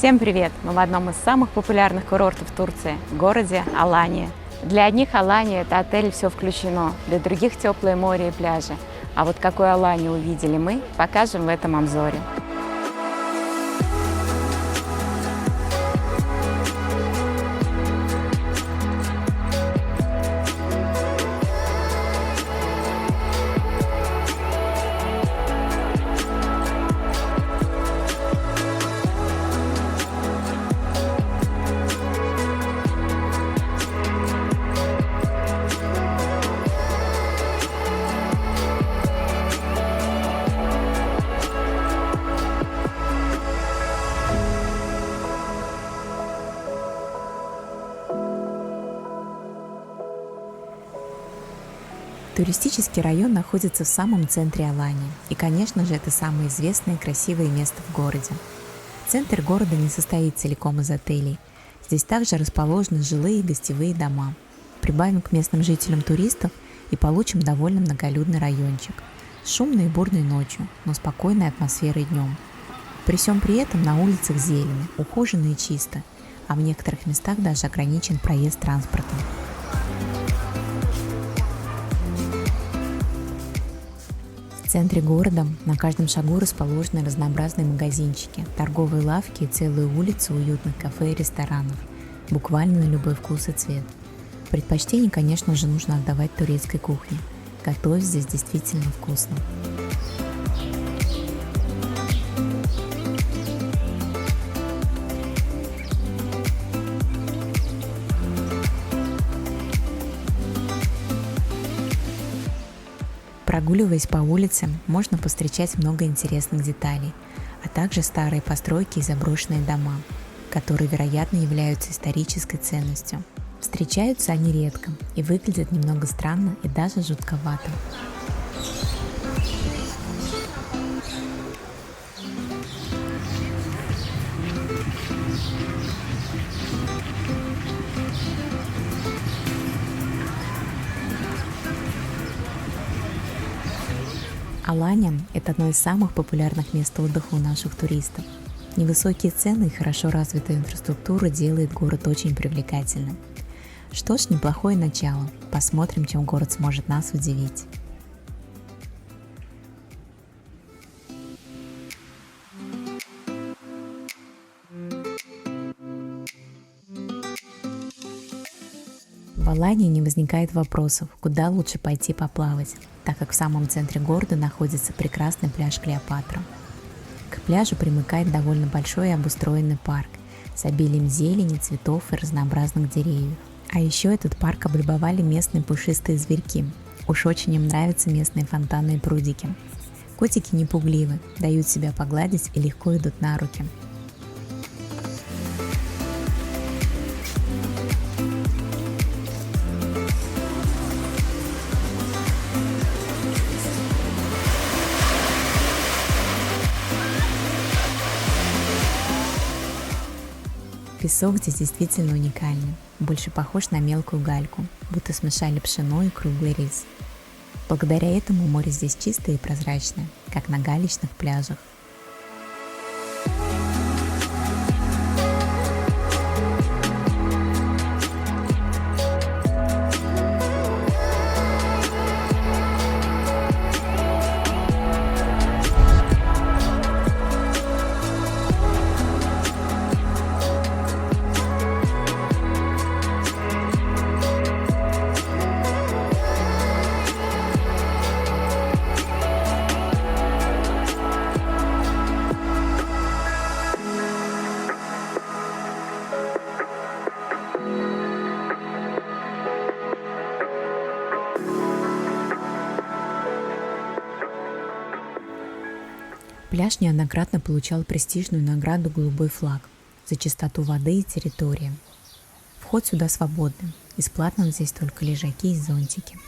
Всем привет! Мы в одном из самых популярных курортов Турции, в городе Алания. Для одних Алания – это отель «Все включено», для других – теплое море и пляжи. А вот какую Аланию увидели мы, покажем в этом обзоре. Туристический район находится в самом центре Алании, и, конечно же, это самое известное и красивое место в городе. Центр города не состоит целиком из отелей. Здесь также расположены жилые и гостевые дома. Прибавим к местным жителям туристов и получим довольно многолюдный райончик. Шумный и бурный ночью, но спокойной атмосферой днем. При всем при этом на улицах зелено, ухоженно и чисто, а в некоторых местах даже ограничен проезд транспортом. В центре города на каждом шагу расположены разнообразные магазинчики, торговые лавки и целые улицы уютных кафе и ресторанов, буквально на любой вкус и цвет. Предпочтение, конечно же, нужно отдавать турецкой кухне. Готовить здесь действительно вкусно. Прогуливаясь по улице, можно повстречать много интересных деталей, а также старые постройки и заброшенные дома, которые, вероятно, являются исторической ценностью. Встречаются они редко и выглядят немного странно и даже жутковато. Алания – это одно из самых популярных мест отдыха у наших туристов. Невысокие цены и хорошо развитая инфраструктура делает город очень привлекательным. Что ж, неплохое начало. Посмотрим, чем город сможет нас удивить. В Алании не возникает вопросов, куда лучше пойти поплавать, так как в самом центре города находится прекрасный пляж Клеопатра. К пляжу примыкает довольно большой и обустроенный парк с обилием зелени, цветов и разнообразных деревьев. А еще этот парк облюбовали местные пушистые зверьки. Уж очень им нравятся местные фонтаны и прудики. Котики не пугливы, дают себя погладить и легко идут на руки. Песок здесь действительно уникальный, больше похож на мелкую гальку, будто смешали пшено и круглый рис. Благодаря этому море здесь чистое и прозрачное, как на галечных пляжах. Пляж неоднократно получал престижную награду «Голубой флаг» за чистоту воды и территории. Вход сюда свободный, бесплатно здесь только лежаки и зонтики.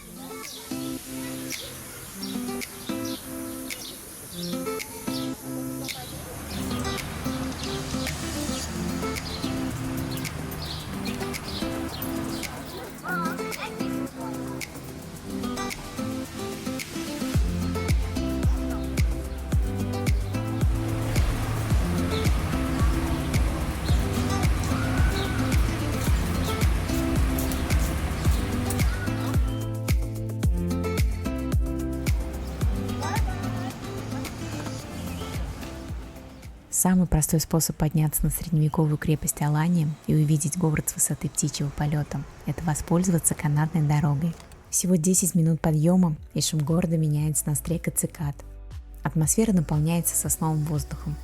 Самый простой способ подняться на средневековую крепость Алания и увидеть город с высоты птичьего полета – это воспользоваться канатной дорогой. Всего 10 минут подъема, и шум города меняется на стрекот цикад. Атмосфера наполняется сосновым воздухом,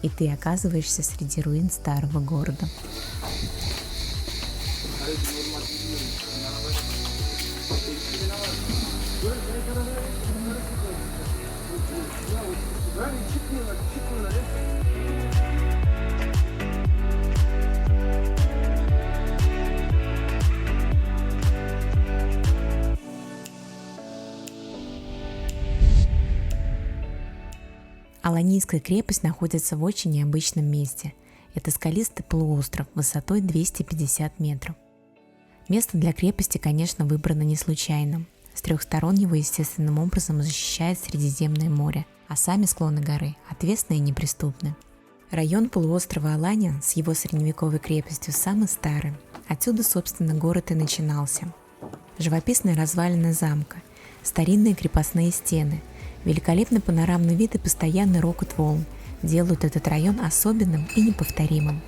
и ты оказываешься среди руин старого города. Аланийская крепость находится в очень необычном месте. Это скалистый полуостров высотой 250 метров. Место для крепости, конечно, выбрано не случайно. С трех сторон его естественным образом защищает Средиземное море, а сами склоны горы отвесны и неприступны. Район полуострова Алания с его средневековой крепостью самый старый. Отсюда, собственно, город и начинался. Живописные развалины замка, старинные крепостные стены, великолепный панорамный вид и постоянный рокот волн делают этот район особенным и неповторимым.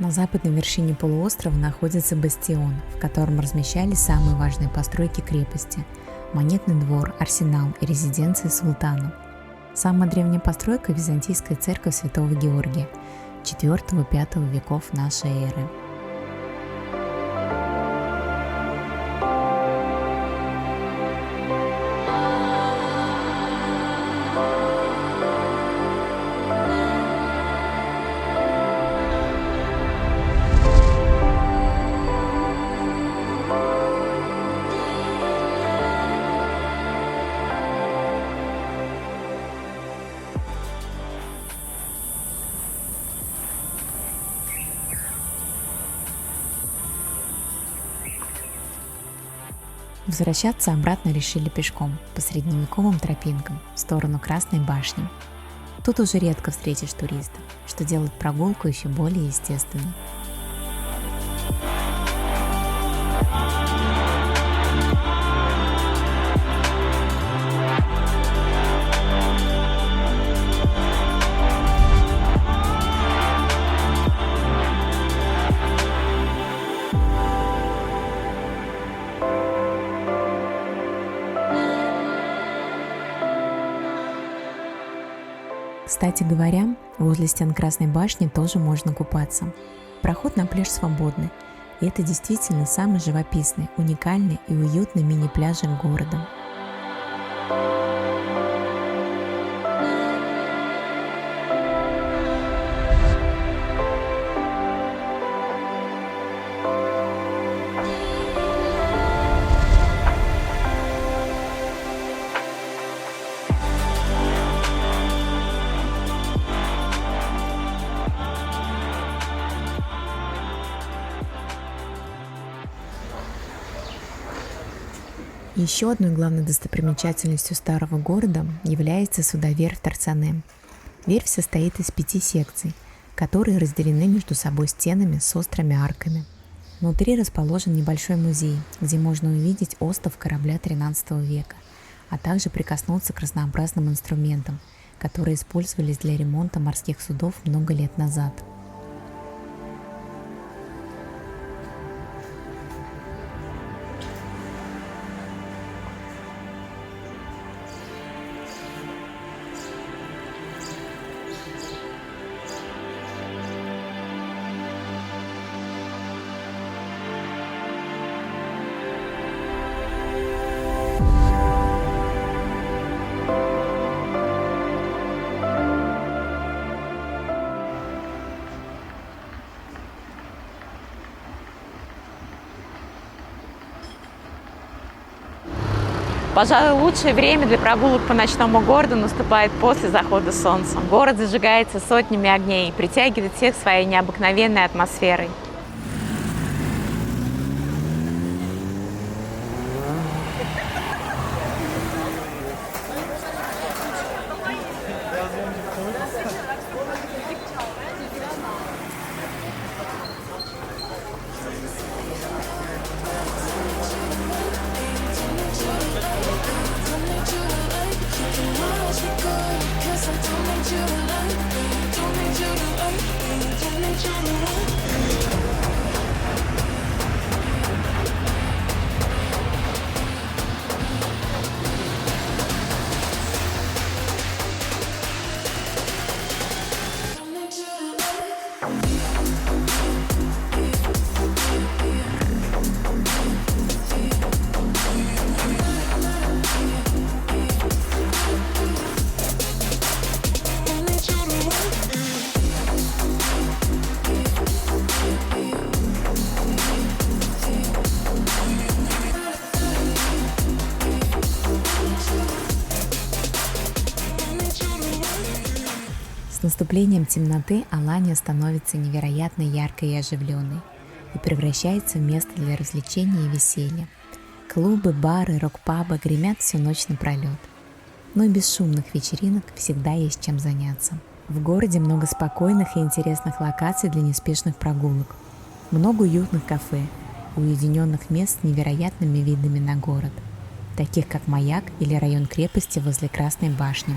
На западной вершине полуострова находится бастион, в котором размещались самые важные постройки крепости – монетный двор, арсенал и резиденция султана. Самая древняя постройка – византийская церковь Святого Георгия IV-V веков нашей эры. Возвращаться обратно решили пешком по средневековым тропинкам в сторону Красной башни. Тут уже редко встретишь туристов, что делает прогулку еще более естественной. Кстати говоря, возле стен Красной башни тоже можно купаться. Проход на пляж свободный, и это действительно самый живописный, уникальный и уютный мини-пляжик города. Еще одной главной достопримечательностью старого города является судоверфь Тарцане. Верфь состоит из 5 секций, которые разделены между собой стенами с острыми арками. Внутри расположен небольшой музей, где можно увидеть остов корабля XIII века, а также прикоснуться к разнообразным инструментам, которые использовались для ремонта морских судов много лет назад. Пожалуй, лучшее время для прогулок по ночному городу наступает после захода солнца. Город зажигается сотнями огней и притягивает всех своей необыкновенной атмосферой. С наступлением темноты Аланья становится невероятно яркой и оживленной и превращается в место для развлечения и веселья. Клубы, бары, рок-пабы гремят всю ночь напролет. Но и без шумных вечеринок всегда есть чем заняться. В городе много спокойных и интересных локаций для неспешных прогулок. Много уютных кафе и уединенных мест с невероятными видами на город, таких как Маяк или район крепости возле Красной башни.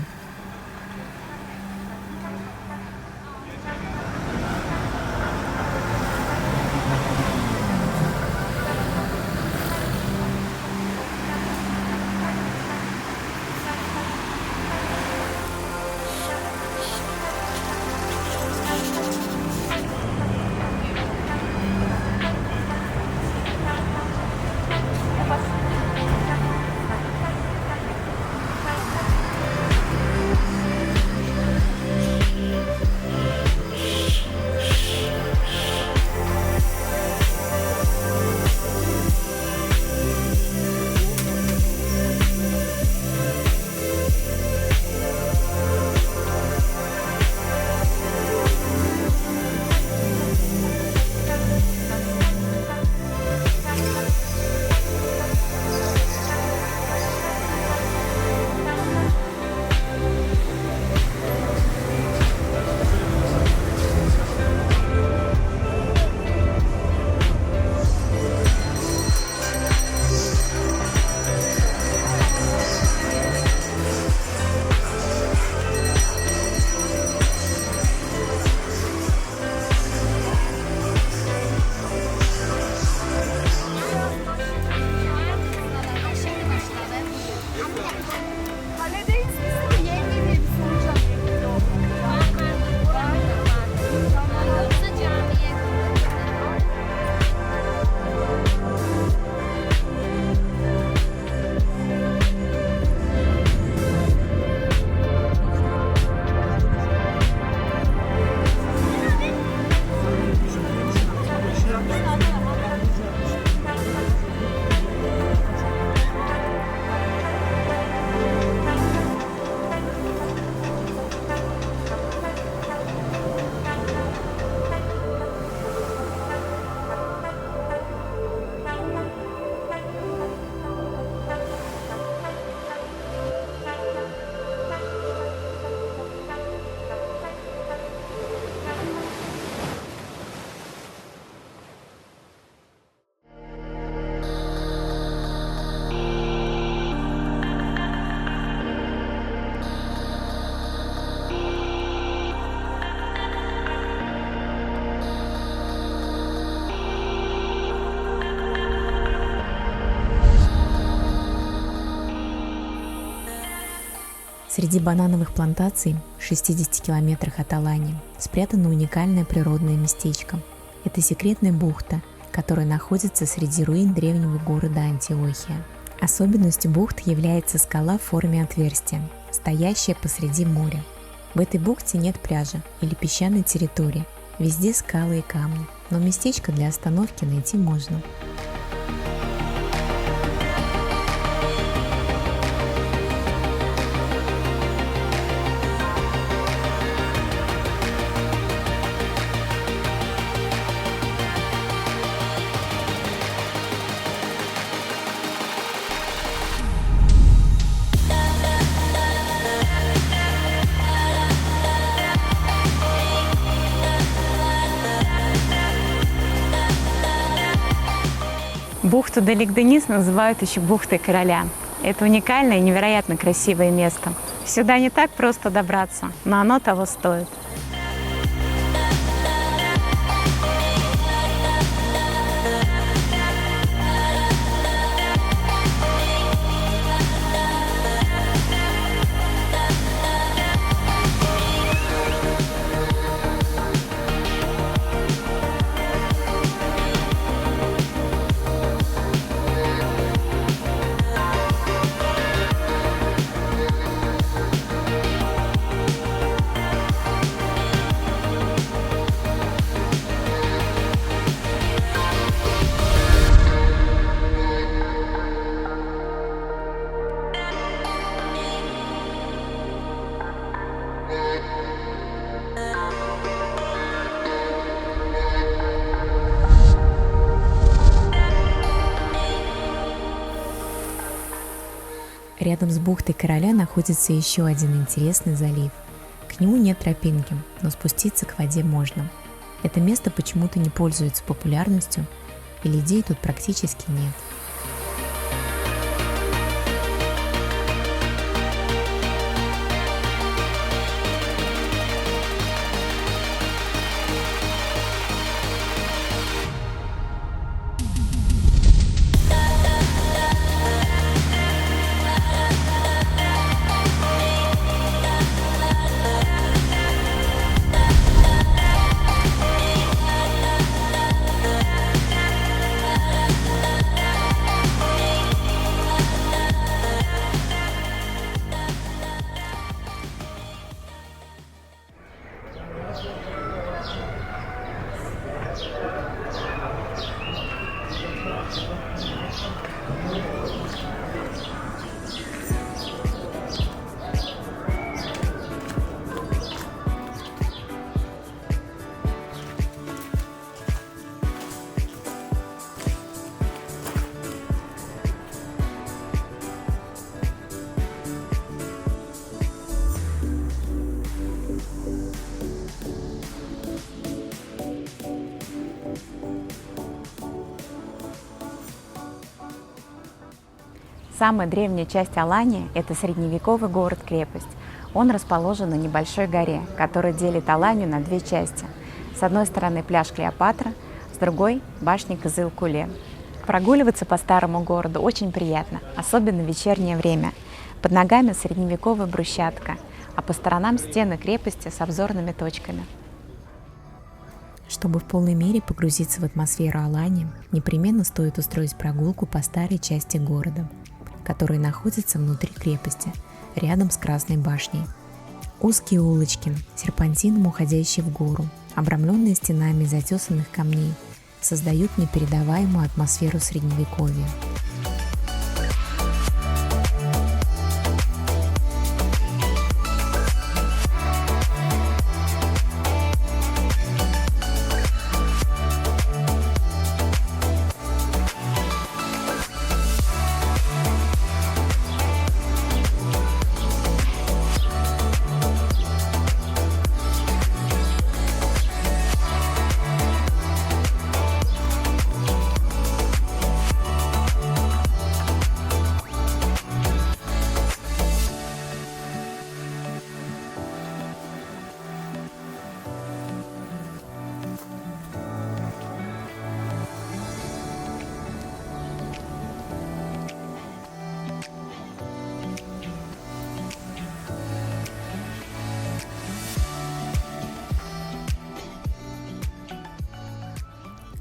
Среди банановых плантаций в 60 километрах от Аланьи спрятано уникальное природное местечко. Это секретная бухта, которая находится среди руин древнего города Антиохия. Особенностью бухты является скала в форме отверстия, стоящая посреди моря. В этой бухте нет пляжа или песчаной территории, везде скалы и камни, но местечко для остановки найти можно. Бухту Делик-Денис называют еще бухтой короля. Это уникальное и невероятно красивое место. Сюда не так просто добраться, но оно того стоит. Рядом с бухтой Короля находится еще один интересный залив. К нему нет тропинки, но спуститься к воде можно. Это место почему-то не пользуется популярностью, и людей тут практически нет. Самая древняя часть Алании – это средневековый город-крепость. Он расположен на небольшой горе, которая делит Аланию на две части. С одной стороны пляж Клеопатра, с другой – башня Кызыл-Куле. Прогуливаться по старому городу очень приятно, особенно в вечернее время. Под ногами средневековая брусчатка, а по сторонам стены крепости с обзорными точками. Чтобы в полной мере погрузиться в атмосферу Алании, непременно стоит устроить прогулку по старой части города, которая находится внутри крепости, рядом с Красной башней. Узкие улочки, серпантином уходящие в гору, обрамленные стенами из отесанных камней, создают непередаваемую атмосферу средневековья.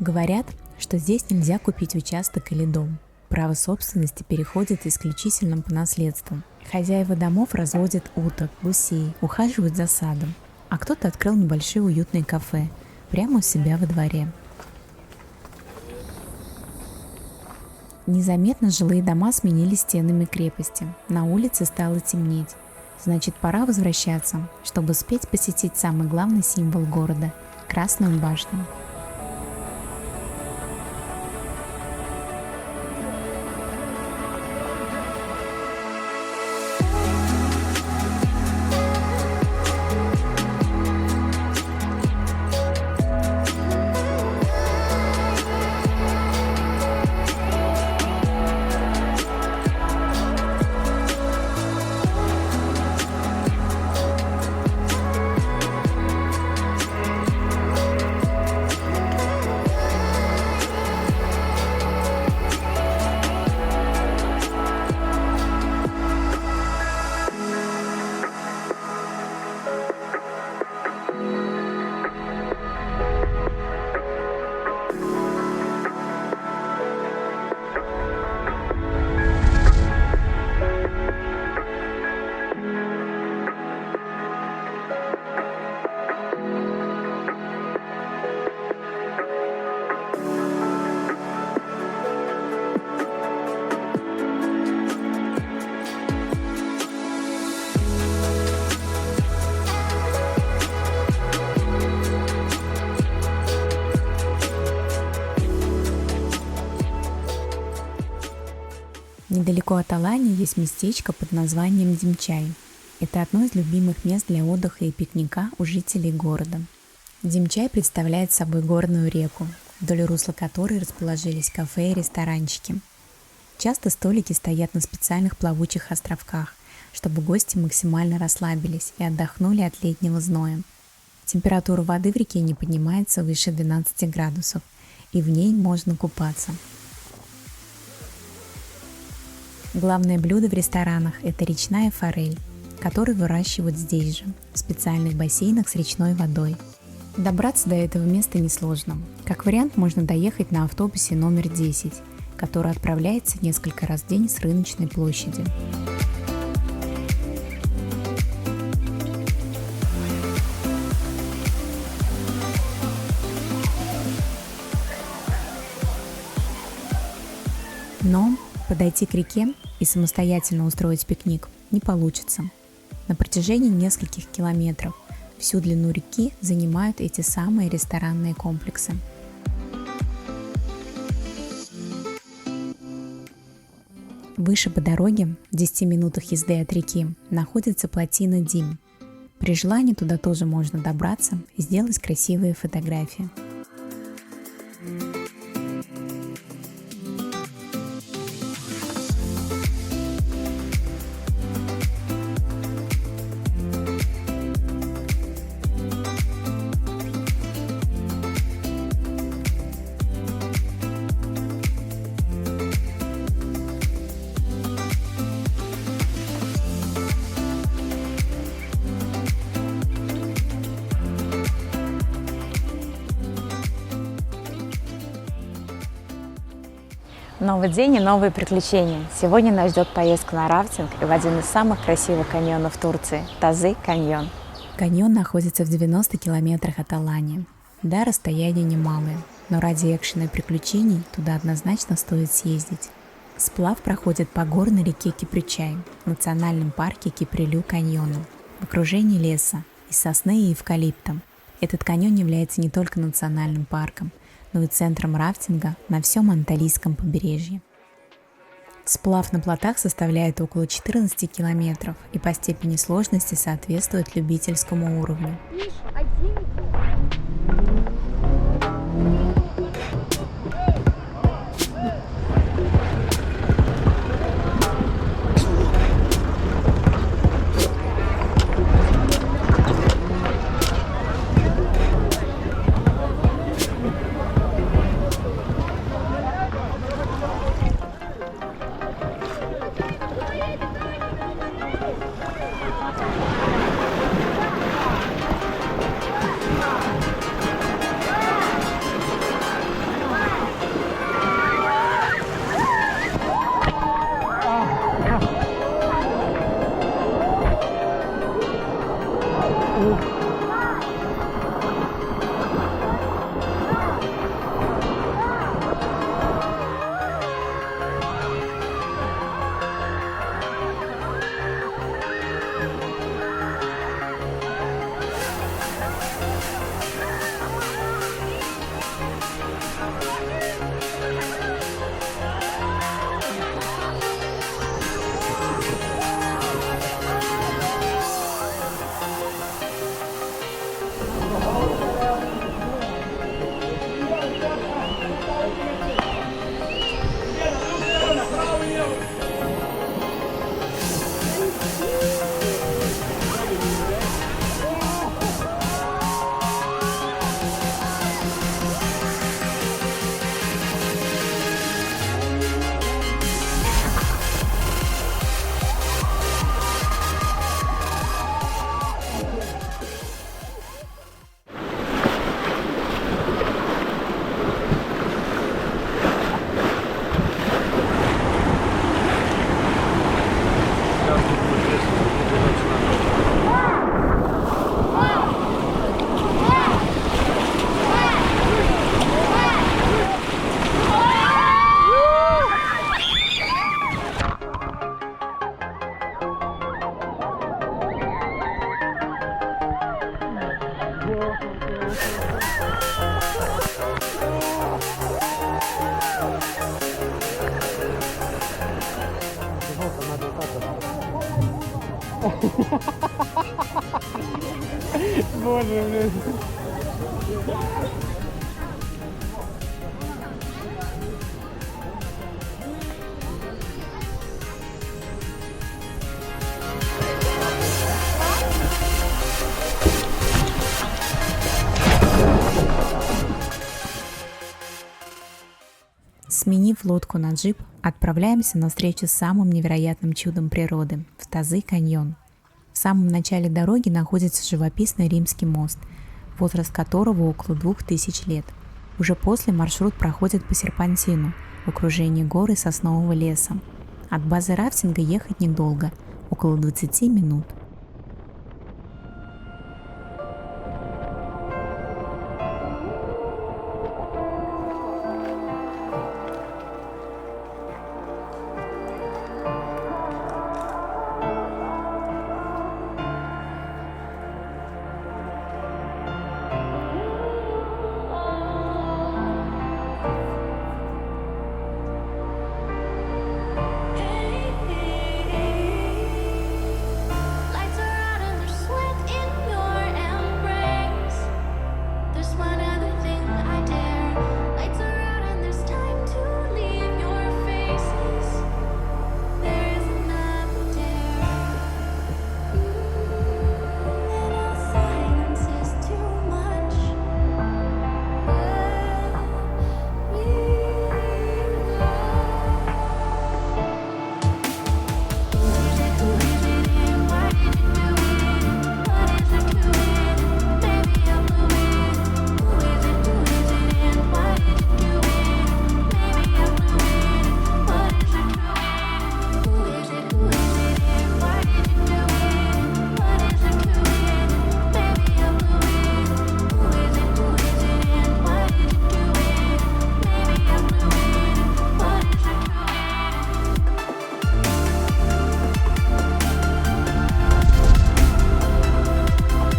Говорят, что здесь нельзя купить участок или дом. Право собственности переходит исключительно по наследству. Хозяева домов разводят уток, гусей, ухаживают за садом, а кто-то открыл небольшое уютное кафе прямо у себя во дворе. Незаметно жилые дома сменились стенами крепости. На улице стало темнеть. Значит, пора возвращаться, чтобы успеть посетить самый главный символ города – Красную башню. Недалеко от Алании есть местечко под названием Димчай. Это одно из любимых мест для отдыха и пикника у жителей города. Димчай представляет собой горную реку, вдоль русла которой расположились кафе и ресторанчики. Часто столики стоят на специальных плавучих островках, чтобы гости максимально расслабились и отдохнули от летнего зноя. Температура воды в реке не поднимается выше 12 градусов, и в ней можно купаться. Главное блюдо в ресторанах – это речная форель, которую выращивают здесь же, в специальных бассейнах с речной водой. Добраться до этого места несложно. Как вариант, можно доехать на автобусе номер 10, который отправляется несколько раз в день с рыночной площади. Но подойти к реке и самостоятельно устроить пикник не получится. На протяжении нескольких километров всю длину реки занимают эти самые ресторанные комплексы. Выше по дороге, в 10 минутах езды от реки, находится плотина Дим. При желании туда тоже можно добраться и сделать красивые фотографии. Новый день и новые приключения. Сегодня нас ждет поездка на рафтинг и в один из самых красивых каньонов Турции – Тазы каньон. Каньон находится в 90 километрах от Алании. Да, расстояние немалое, но ради экшена и приключений туда однозначно стоит съездить. Сплав проходит по горной реке Кипричай, в национальном парке Киприлю каньону, в окружении леса из сосны и эвкалипта. Этот каньон является не только национальным парком, но и центром рафтинга на всем Анталийском побережье. Сплав на плотах составляет около 14 километров и по степени сложности соответствует любительскому уровню. Боже, блин. Сменив лодку на джип, отправляемся на встречу с самым невероятным чудом природы – в Тазы-каньон. В самом начале дороги находится живописный римский мост, возраст которого около 2000 лет. Уже после маршрут проходит по серпантину в окружении гор и соснового леса. От базы рафтинга ехать недолго – около 20 минут. Lights are out and there's sweat in your embrace. There's one other thing I dare. Lights are out and there's time to leave your faces. There is another dare. And our silence is too much. Who is it and why did you do it? What is it to it? Maybe I blew it. Who is it and why did you do it? Maybe I blew it. What is it to it? Who is it and why did you do it? What is it to it? Maybe I blew it. Who is it and why did you do it? Maybe I blew it.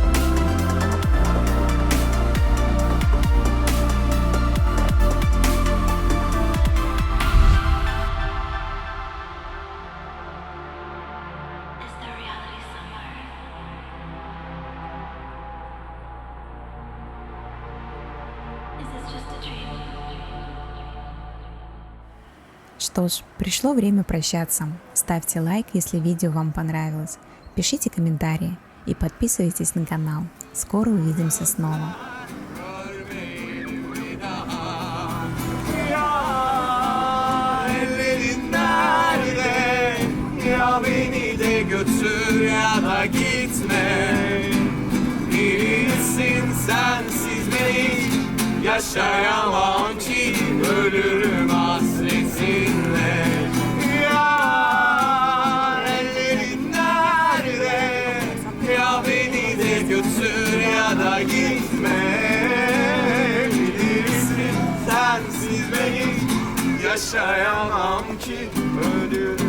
What is it to it? Is there reality somewhere? Is this just a dream? Что ж, пришло время прощаться. Ставьте лайк, если видео вам понравилось. Пишите комментарии и подписывайтесь на канал. Скоро увидимся снова. Ellerin nerede? Ya beni de götür ya da gitme. Bilirsin sensiz beni yaşayamam ki, ölürüm hasretinle. Ya ellerin nerede? Ya beni de götür ya da gitme. Bilirsin sensiz beni yaşayamam ki, ölürüm